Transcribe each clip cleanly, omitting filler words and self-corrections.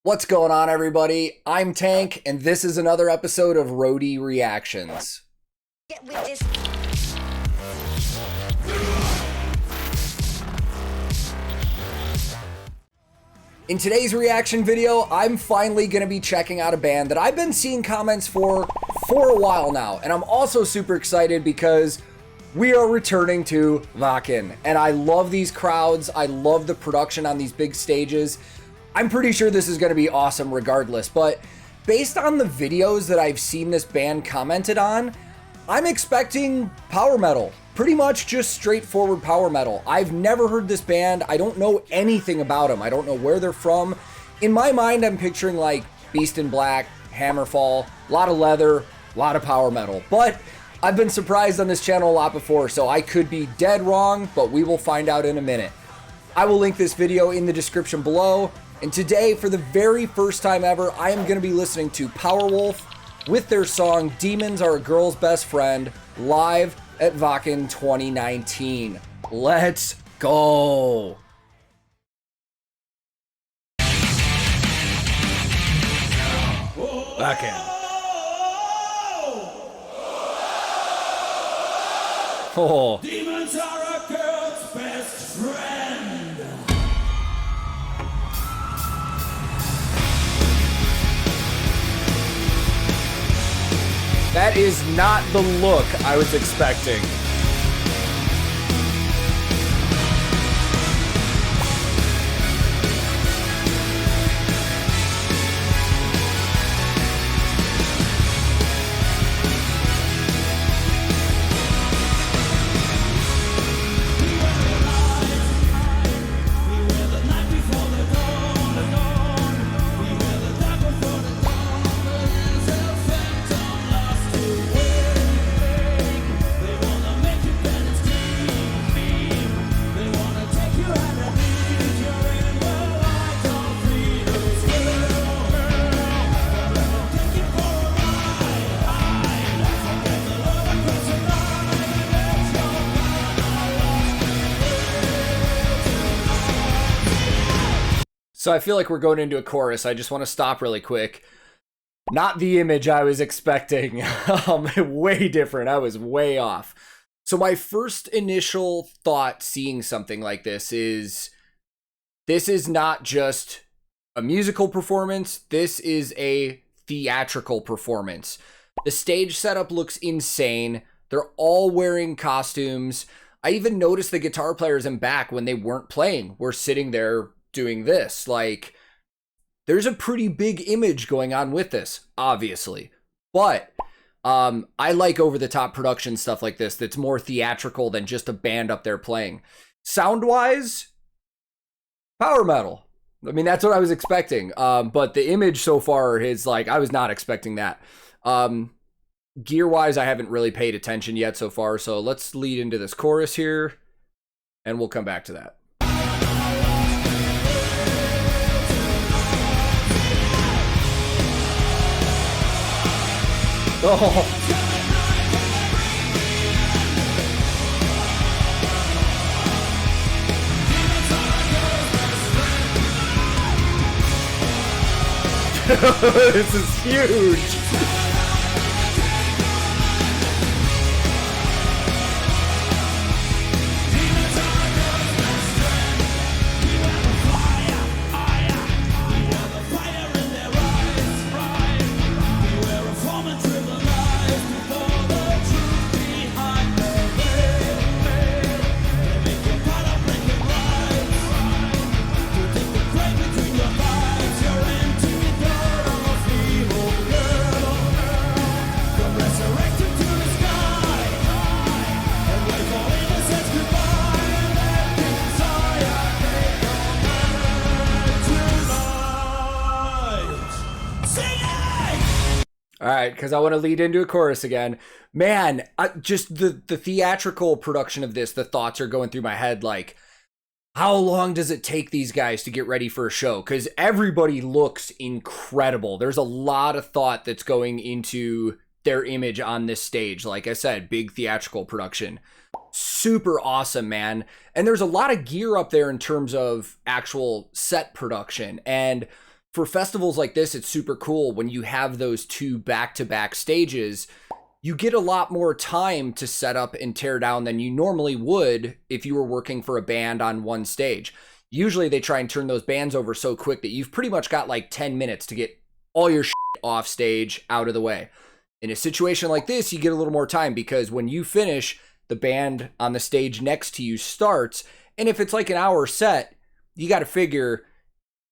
What's going on, everybody? I'm Tank, and this is another episode of Roadie Reactions. Get with this. In today's reaction video, I'm finally going to be checking out a band that I've been seeing comments for a while now, and I'm also super excited because we are returning to Wacken, and I love these crowds. I love the production on these big stages. I'm pretty sure this is going to be awesome regardless, but based on the videos that I've seen this band commented on, I'm expecting power metal. Pretty much just straightforward power metal. I've never heard this band. I don't know anything about them. I don't know where they're from. In my mind, I'm picturing like Beast in Black, Hammerfall, a lot of leather, a lot of power metal. But I've been surprised on this channel a lot before, so I could be dead wrong, but we will find out in a minute. I will link this video in the description below. And today, for the very first time ever, I am going to be listening to Powerwolf with their song Demons Are a Girl's Best Friend live at Wacken 2019. Let's go! Wacken. Oh. Demons are a girl's best friend. That is not the look I was expecting. So I feel like we're going into a chorus. I just want to stop really quick. Not the image I was expecting. Way different. I was way off. So my first initial thought seeing something like this is not just a musical performance. This is a theatrical performance. The stage setup looks insane. They're all wearing costumes. I even noticed the guitar players in back when they weren't playing were sitting there doing this. Like, there's a pretty big image going on with this, obviously, but I like over-the-top production stuff like this that's more theatrical than just a band up there playing. Sound-wise, power metal. I mean, that's what I was expecting, but the image so far is like, I was not expecting that. Gear-wise, I haven't really paid attention yet so far, so let's lead into this chorus here, and we'll come back to that. Oh. This is huge. All right, because I want to lead into a chorus again. Man, just the theatrical production of this, the thoughts are going through my head like, how long does it take these guys to get ready for a show? Because everybody looks incredible. There's a lot of thought that's going into their image on this stage. Like I said, big theatrical production. Super awesome, man. And there's a lot of gear up there in terms of actual set production. And for festivals like this, it's super cool when you have those two back-to-back stages. You get a lot more time to set up and tear down than you normally would if you were working for a band on one stage. Usually they try and turn those bands over so quick that you've pretty much got like 10 minutes to get all your shit off stage out of the way. In a situation like this, you get a little more time because when you finish, the band on the stage next to you starts. And if it's like an hour set, you got to figure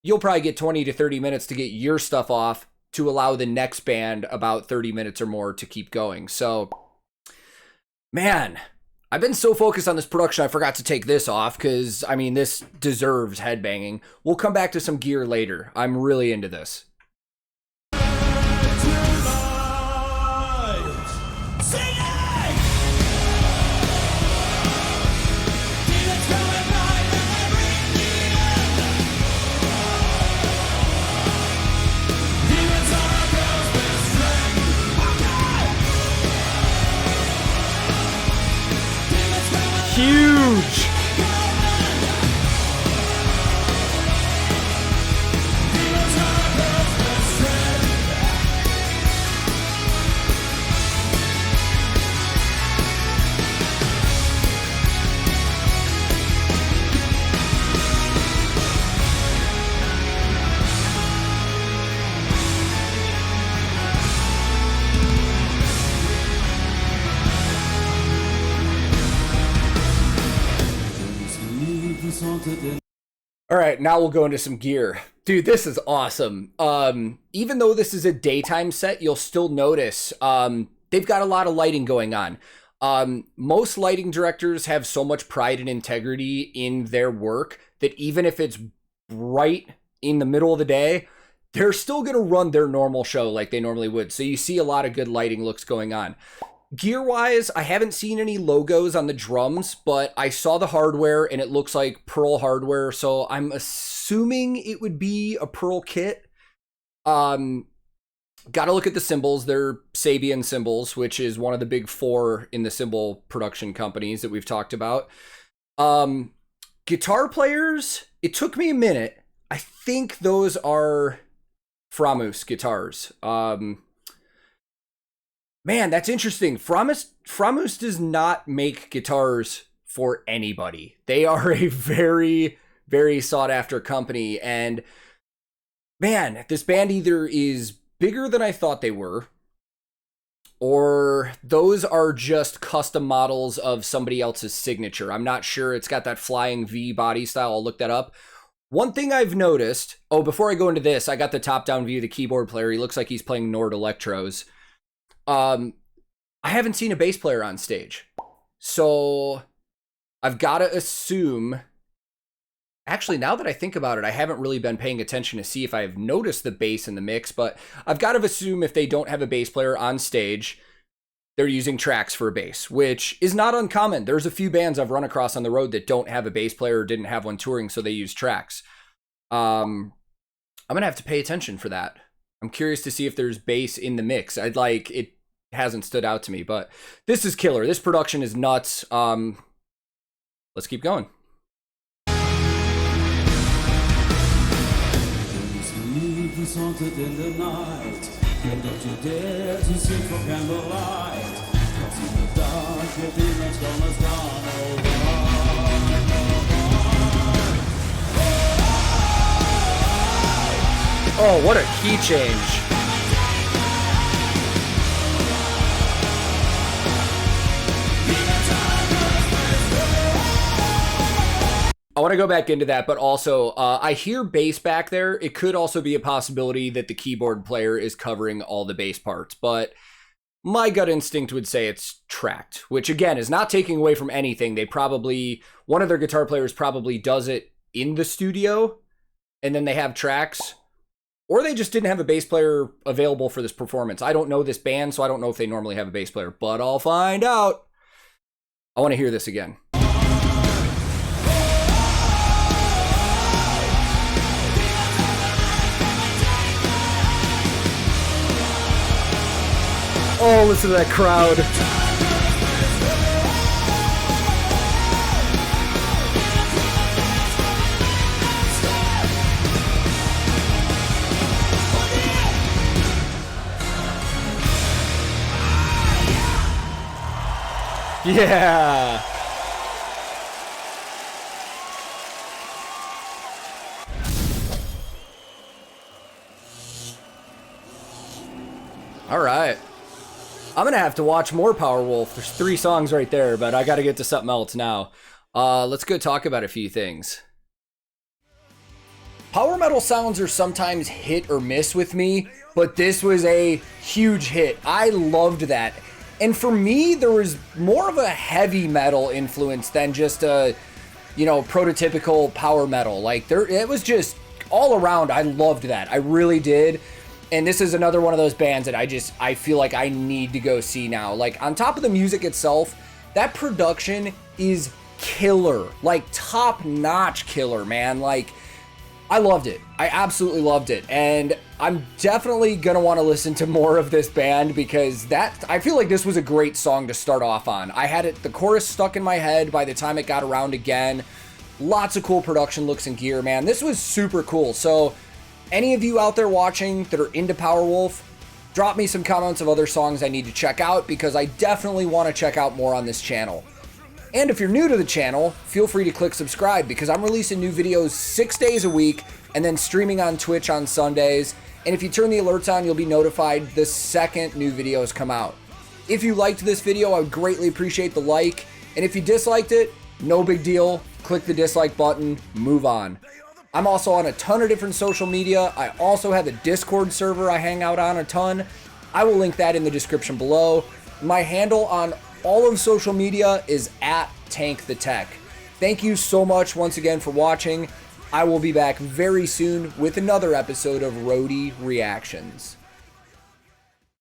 you'll probably get 20 to 30 minutes to get your stuff off to allow the next band about 30 minutes or more to keep going. So, man, I've been so focused on this production, I forgot to take this off because, I mean, this deserves headbanging. We'll come back to some gear later. I'm really into this. Huge. All right, now we'll go into some gear. Dude, this is awesome. Even though this is a daytime set, you'll still notice they've got a lot of lighting going on. Most lighting directors have so much pride and integrity in their work that even if it's bright in the middle of the day, they're still going to run their normal show like they normally would. So you see a lot of good lighting looks going on. Gear-wise, I haven't seen any logos on the drums, but I saw the hardware and it looks like Pearl hardware, so I'm assuming it would be a Pearl kit. Gotta look at the cymbals. They're Sabian cymbals, which is one of the big four in the cymbal production companies that we've talked about. Guitar players, it took me a minute. I think those are Framus guitars. Man, that's interesting. Framus does not make guitars for anybody. They are a very, very sought after company. And man, this band either is bigger than I thought they were, or those are just custom models of somebody else's signature. I'm not sure. It's got that flying V body style. I'll look that up. One thing I've noticed, before I go into this, I got the top-down view of the keyboard player. He looks like he's playing Nord Electros. I haven't seen a bass player on stage, so I've got to assume, actually, now that I think about it, I haven't really been paying attention to see if I've noticed the bass in the mix, but I've got to assume if they don't have a bass player on stage, they're using tracks for a bass, which is not uncommon. There's a few bands I've run across on the road that don't have a bass player or didn't have one touring, so they use tracks. I'm going to have to pay attention for that. I'm curious to see if there's bass in the mix. It hasn't stood out to me, but this is killer. This production is nuts. Let's keep going. In the night, and don't you dare to sing for candlelight, 'cause in the dark your demons gonna start over. Oh, what a key change. I want to go back into that, but also I hear bass back there. It could also be a possibility that the keyboard player is covering all the bass parts, but my gut instinct would say it's tracked, which again is not taking away from anything. One of their guitar players probably does it in the studio, and then they have tracks, or they just didn't have a bass player available for this performance. I don't know this band, so I don't know if they normally have a bass player, but I'll find out. I want to hear this again. Oh, listen to that crowd. Yeah. All right. I'm going to have to watch more Powerwolf. There's 3 songs right there, but I got to get to something else now. Let's go talk about a few things. Power metal sounds are sometimes hit or miss with me, but this was a huge hit. I loved that. And for me, there was more of a heavy metal influence than just a, you know, prototypical power metal. Like, it was just all around. I loved that. I really did. And this is another one of those bands that I feel like I need to go see now. Like, on top of the music itself, that production is killer. Like, top-notch killer, man. Like, I loved it. I absolutely loved it. And I'm definitely going to want to listen to more of this band because I feel like this was a great song to start off on. I had the chorus stuck in my head by the time it got around again. Lots of cool production looks and gear, man. This was super cool. So any of you out there watching that are into Powerwolf, drop me some comments of other songs I need to check out because I definitely want to check out more on this channel. And if you're new to the channel, feel free to click subscribe because I'm releasing new videos 6 days a week and then streaming on Twitch on Sundays. And if you turn the alerts on, you'll be notified the second new videos come out. If you liked this video, I would greatly appreciate the like. And if you disliked it, no big deal. Click the dislike button, move on. I'm also on a ton of different social media. I also have a Discord server I hang out on a ton. I will link that in the description below. My handle on all of social media is @TankTheTech. Thank you so much once again for watching. I will be back very soon with another episode of Roadie Reactions.